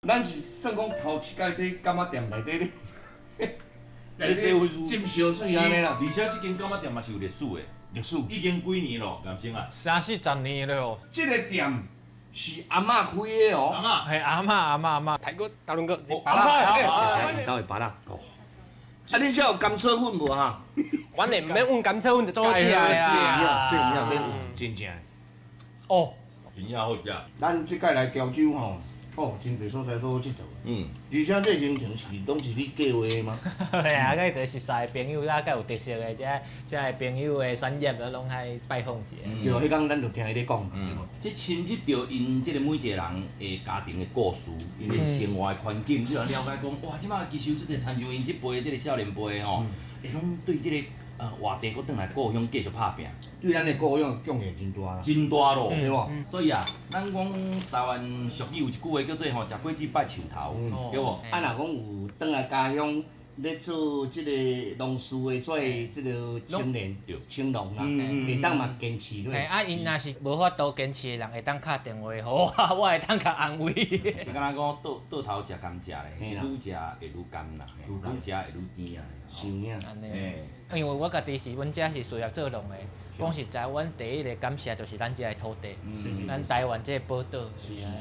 咱是算讲头一届伫柑仔店内底咧，浸烧水安尼啦。而且这间柑仔店嘛是有历史的，历史，已经几年咯，岩生啊。 30-40年了哦。这个店是阿嬷开的哦。阿嬷，系阿嬷，泰国大龙哥，巴拉，食到会巴啦。哦。啊，恁遮有甘蔗粉无哈？阮哋免用甘蔗粉就做起来啊。这有免有，真正。哦，真正好食。咱即届来潮州吼，哦，真侪所在都好佚佗。嗯，而且这行程是拢是你计划的吗？系啊，甲一个熟识的朋友，甲有特色的，这的朋友的产业，咱拢来拜访一下。对，迄工咱就听伊咧讲。即深入到因即个每一个人的家庭的故事，因的生活的环境，你来了解讲，哇，即摆其实即个亲像因即辈即个少年辈吼，会拢对即个外地搁转来故乡继续拍拼，对咱的故乡贡献真大啦。真大咯，对无？所以啊，咱讲台湾俗语有一句话叫做吼，食果子拜树头，对无？啊，若讲有转来家乡咧做即个农事的做即个青年、青农啦，会当嘛坚持落。嘿，啊，因若是无法度坚持的人，会当敲电话给我，我会当甲安慰。就敢若讲倒头食甘蔗咧，是愈食会愈甘啦，愈食会愈甜啊。是影。安尼，因为我家己是，阮遮是属于做农的。讲实在，阮第一个感谢就是咱遮的土地，咱台湾这个宝岛。是啊。